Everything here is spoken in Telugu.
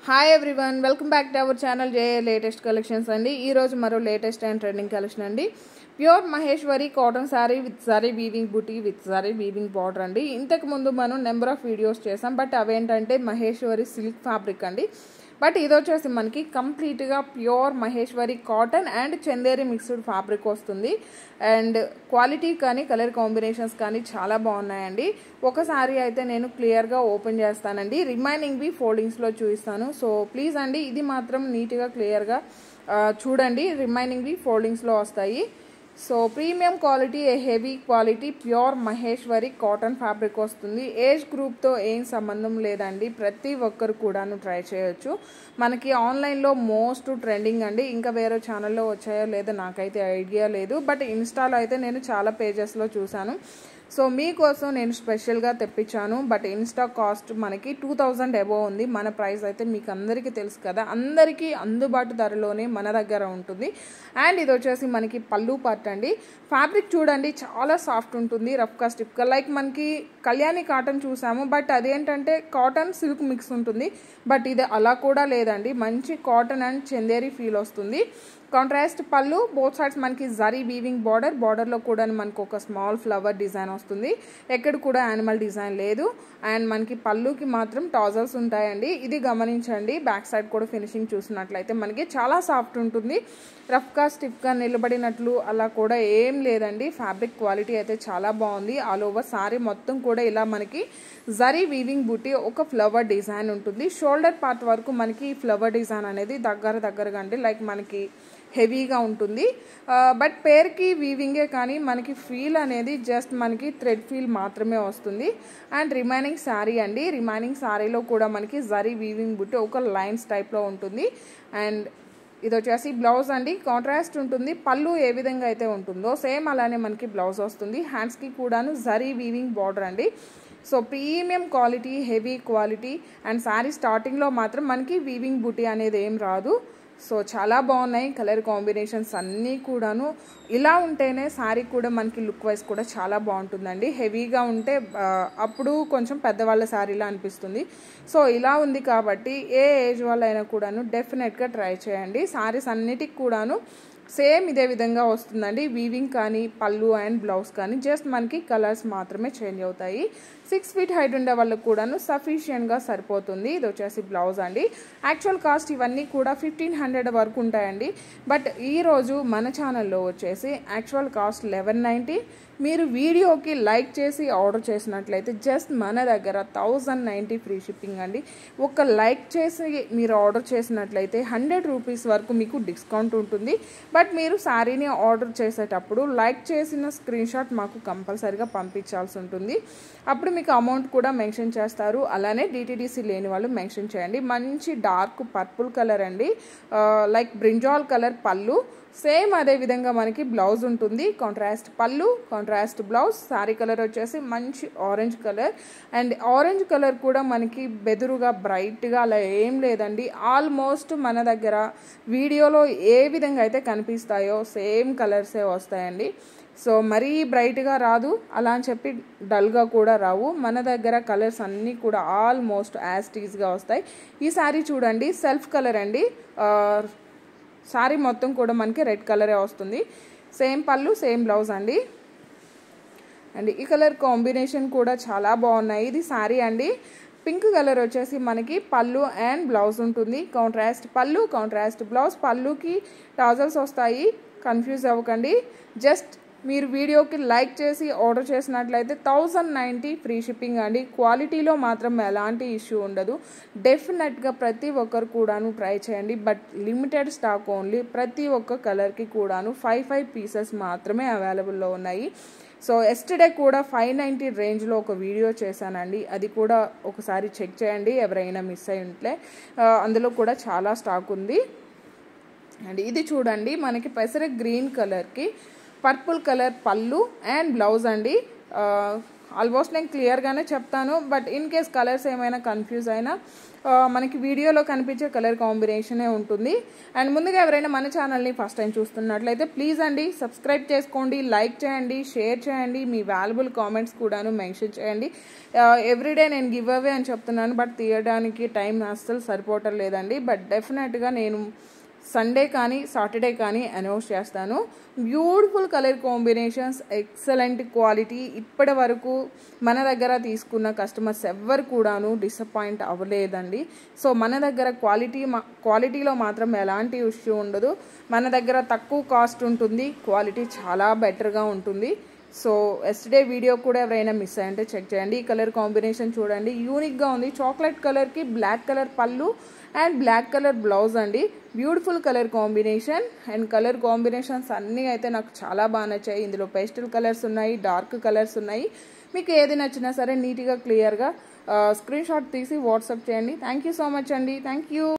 Hi everyone, welcome back to our channel J latest collections అండి. ఈరోజు మరో లేటెస్ట్ అండ్ ట్రెండింగ్ కలెక్షన్ అండి. Pure Maheshwari cotton sari with sari weaving buti with sari weaving border అండి. ఇంతకు ముందు మనం నెంబర్ ఆఫ్ వీడియోస్ చేసాం, బట్ అవేంటంటే మహేశ్వరి సిల్క్ ఫ్యాబ్రిక్ అండి. బట్ ఇది వచ్చేసి మనకి కంప్లీట్గా pure Maheshwari cotton and Chanderi mixed fabric వస్తుంది. అండ్ క్వాలిటీ కానీ కలర్ కాంబినేషన్స్ కానీ చాలా బాగున్నాయండి. ఒకసారి అయితే నేను క్లియర్గా ఓపెన్ చేస్తానండి, రిమైనింగ్వి ఫోల్డింగ్స్లో చూపిస్తాను. సో ప్లీజ్ అండి, ఇది మాత్రం నీట్గా క్లియర్గా చూడండి. రిమైనింగ్వి ఫోల్డింగ్స్లో వస్తాయి. So premium quality, heavy quality pure Maheshwari cotton fabric వస్తుంది. ఏజ్ గ్రూప్తో ఏం సంబంధం లేదండి, ప్రతి ఒక్కరు కూడాను ట్రై చేయొచ్చు. మనకి ఆన్లైన్లో మోస్ట్ ట్రెండింగ్ అండి. ఇంకా వేరే ఛానల్లో వచ్చాయో లేదో నాకైతే ఐడియా లేదు, బట్ ఇన్స్టాలో అయితే నేను చాలా పేజెస్లో చూశాను. సో మీకోసం నేను స్పెషల్గా తెప్పించాను. బట్ ఇన్స్టా కాస్ట్ మనకి 2000 అబోవ్ ఉంది. మన ప్రైస్ అయితే మీకు అందరికీ తెలుసు కదా, అందరికీ అందుబాటు ధరలోనే మన దగ్గర ఉంటుంది. అండ్ ఇది వచ్చేసి మనకి పళ్ళు పార్ట్ అండి. ఫ్యాబ్రిక్ చూడండి, చాలా సాఫ్ట్ ఉంటుంది, రఫ్గా స్టిఫ్గా. లైక్ మనకి కళ్యాణి కాటన్ చూసాము, బట్ అదేంటంటే కాటన్ సిల్క్ మిక్స్ ఉంటుంది. బట్ ఇది అలా కూడా లేదండి, మంచి కాటన్ అండ్ చందేరి ఫీల్ వస్తుంది. కాంట్రాస్ట్ పళ్ళు, బోత్ సైడ్స్ మనకి జరీ వీవింగ్ బార్డర్లో కూడా మనకు ఒక స్మాల్ ఫ్లవర్ డిజైన్ వస్తుంది. ఎక్కడ కూడా యానిమల్ డిజైన్ లేదు. అండ్ మనకి పళ్ళుకి మాత్రం టాజల్స్ ఉంటాయండి, ఇది గమనించండి. బ్యాక్ సైడ్ కూడా ఫినిషింగ్ చూసినట్లయితే మనకి చాలా సాఫ్ట్ ఉంటుంది, రఫ్గా స్టిఫ్గా నిలబడినట్లు అలా కూడా ఏం లేదండి. ఫ్యాబ్రిక్ క్వాలిటీ అయితే చాలా బాగుంది. ఆల్ ఓవర్ సారీ మొత్తం కూడా ఇలా మనకి జరీ వీవింగ్ బుట్టి ఒక ఫ్లవర్ డిజైన్ ఉంటుంది. షోల్డర్ పార్ట్ వరకు మనకి ఫ్లవర్ డిజైన్ అనేది దగ్గరగా అండి, లైక్ మనకి హెవీగా ఉంటుంది. బట్ పేర్కి వీవింగే కానీ మనకి ఫీల్ అనేది జస్ట్ మనకి థ్రెడ్ ఫీల్ మాత్రమే వస్తుంది. అండ్ రిమైనింగ్ శారీ అండి, రిమైనింగ్ శారీలో కూడా మనకి జరీ వీవింగ్ బుట్టి ఒక లైన్స్ టైప్లో ఉంటుంది. అండ్ ఇది వచ్చేసి బ్లౌజ్ అండి, కాంట్రాస్ట్ ఉంటుంది. పళ్ళు ఏ విధంగా అయితే ఉంటుందో సేమ్ అలానే మనకి బ్లౌజ్ వస్తుంది. హ్యాండ్స్కి కూడాను జరీ వీవింగ్ బార్డర్ అండి. So premium quality, heavy quality. And sari స్టార్టింగ్లో మాత్రం మనకి వీవింగ్ బుట్టి అనేది ఏం రాదు. సో చాలా బాగున్నాయి కలర్ కాంబినేషన్స్ అన్నీ కూడాను. ఇలా ఉంటేనే శారీ కూడా మనకి లుక్ వైజ్ కూడా చాలా బాగుంటుందండి. హెవీగా ఉంటే అప్పుడు కొంచెం పెద్దవాళ్ళ శారీలా అనిపిస్తుంది. సో ఇలా ఉంది కాబట్టి ఏ ఏజ్ వాళ్ళైనా కూడాను డెఫినెట్గా ట్రై చేయండి. శారీస్ అన్నిటికి కూడాను సేమ్ ఇదే విధంగా వస్తుందండి. వీవింగ్ కానీ పళ్ళు అండ్ బ్లౌజ్ కానీ జస్ట్ మనకి కలర్స్ మాత్రమే చేంజ్ అవుతాయి. 6 feet హైట్ ఉండే వాళ్ళకు కూడాను సఫిషియెంట్గా సరిపోతుంది. ఇది వచ్చేసి బ్లౌజ్ అండి. యాక్చువల్ కాస్ట్ ఇవన్నీ కూడా 1500 వరకు ఉంటాయండి. బట్ ఈరోజు మన ఛానల్లో వచ్చేసి యాక్చువల్ కాస్ట్ 1190. మీరు వీడియోకి లైక్ చేసి ఆర్డర్ చేసినట్లయితే జస్ట్ మన దగ్గర 1090 ఫ్రీ షిప్పింగ్ అండి. ఒక లైక్ చేసి మీరు ఆర్డర్ చేసినట్లయితే 100 రూపీస్ వరకు మీకు డిస్కౌంట్ ఉంటుంది. బట్ మీరు శారీని ఆర్డర్ చేసేటప్పుడు లైక్ చేసిన స్క్రీన్ షాట్ మాకు కంపల్సరీగా పంపించాల్సి ఉంటుంది. అప్పుడు మీకు అమౌంట్ కూడా మెన్షన్ చేస్తారు. అలానే డిటిడిసి లేని వాళ్ళు మెన్షన్ చేయండి. మంచి డార్క్ పర్పుల్ కలర్ అండి, లైక్ బ్రింజాల్ కలర్ పళ్ళు. సేమ్ అదే విధంగా మనకి బ్లౌజ్ ఉంటుంది. కాంట్రాస్ట్ పళ్ళు, కాంట్రాస్ట్ బ్లౌజ్. శారీ కలర్ వచ్చేసి మంచి orange colour. And orange colour కూడా మనకి బెదురుగా బ్రైట్గా అలా ఏం లేదండి. ఆల్మోస్ట్ మన దగ్గర వీడియోలో ఏ విధంగా అయితే కనిపిస్తాయో సేమ్ కలర్సే వస్తాయండి. సో మరీ బ్రైట్గా రాదు, అలా అని చెప్పి డల్గా కూడా రావు. మన దగ్గర కలర్స్ అన్నీ కూడా ఆల్మోస్ట్ యాజ్ టీజ్గా వస్తాయి. ఈ శారీ చూడండి, సెల్ఫ్ కలర్ అండి. శారీ మొత్తం కూడా మనకి రెడ్ కలరే వస్తుంది. సేమ్ పళ్ళు, సేమ్ బ్లౌజ్ అండి. అండ్ ఈ కలర్ కాంబినేషన్ కూడా చాలా బాగున్నాయి. ఇది శారీ అండి. పింక్ కలర్ వచ్చేసి మనకి పళ్ళు అండ్ బ్లౌజ్ ఉంటుంది. కాంట్రాస్ట్ పళ్ళు, కాంట్రాస్ట్ బ్లౌజ్. పళ్ళుకి టాజల్స్ వస్తాయి, కన్ఫ్యూజ్ అవ్వకండి. జస్ట్ మీరు వీడియోకి లైక్ చేసి ఆర్డర్ చేసినట్లయితే 1090 ఫ్రీ షిప్పింగ్ అండి. క్వాలిటీలో మాత్రం ఎలాంటి ఇష్యూ ఉండదు. డెఫినెట్గా ప్రతి ఒక్కరు కూడాను ట్రై చేయండి. But limited stock only. ప్రతి ఒక్క కలర్కి కూడాను 5 పీసెస్ మాత్రమే అవైలబుల్లో ఉన్నాయి. సో ఎస్టర్డే కూడా 590 రేంజ్లో ఒక వీడియో చేశానండి, అది కూడా ఒకసారి చెక్ చేయండి ఎవరైనా మిస్ అయి ఉంటే. అందులో కూడా చాలా స్టాక్ ఉంది. అండ్ ఇది చూడండి, మనకి పెసర గ్రీన్ కలర్కి పర్పుల్ కలర్ పళ్ళు అండ్ బ్లౌజ్ అండి. ఆల్మోస్ట్ నేను క్లియర్గానే చెప్తాను. బట్ ఇన్ కేస్ కలర్స్ ఏమైనా కన్ఫ్యూజ్ అయినా మనకి వీడియోలో కనిపించే కలర్ కాంబినేషనే ఉంటుంది. అండ్ ముందుగా ఎవరైనా మన ఛానల్ని ఫస్ట్ టైం చూస్తున్నట్లయితే ప్లీజ్ అండి సబ్స్క్రైబ్ చేసుకోండి, లైక్ చేయండి, షేర్ చేయండి, మీ వాల్యుబుల్ కామెంట్స్ కూడాను మెన్షన్ చేయండి. ఎవ్రీడే నేను గివ్ అవే అని చెప్తున్నాను, బట్ తీయడానికి టైం అస్సలు సరిపోవటం లేదండి. బట్ డెఫినెట్గా నేను సండే కానీ సాటర్డే కానీ అనౌన్స్ చేస్తాను. Beautiful colour combinations, excellent quality. ఇప్పటి వరకు మన దగ్గర తీసుకున్న కస్టమర్స్ ఎవ్వరు కూడాను డిసప్పాయింట్ అవ్వలేదండి. సో మన దగ్గర క్వాలిటీలో మాత్రం ఎలాంటి ఇష్యూ ఉండదు. మన దగ్గర తక్కువ కాస్ట్ ఉంటుంది, క్వాలిటీ చాలా బెటర్గా ఉంటుంది. సో ఎస్టర్డే వీడియో కూడా ఎవరైనా మిస్ అయ్యంటే చెక్ చేయండి. ఈ కలర్ కాంబినేషన్ చూడండి, యూనిక్గా ఉంది. చాక్లెట్ కలర్కి బ్లాక్ కలర్ పళ్ళు అండ్ బ్లాక్ కలర్ బ్లౌజ్ అండి. Beautiful colour combination. And colour combinations అన్నీ అయితే నాకు చాలా బాగా నచ్చాయి. ఇందులో పేస్టల్ కలర్స్ ఉన్నాయి, డార్క్ కలర్స్ ఉన్నాయి. మీకు ఏది నచ్చినా సరే నీట్గా క్లియర్గా స్క్రీన్ షాట్ తీసి వాట్సాప్ చేయండి. థ్యాంక్ యూ సో మచ్ అండి. Thank you.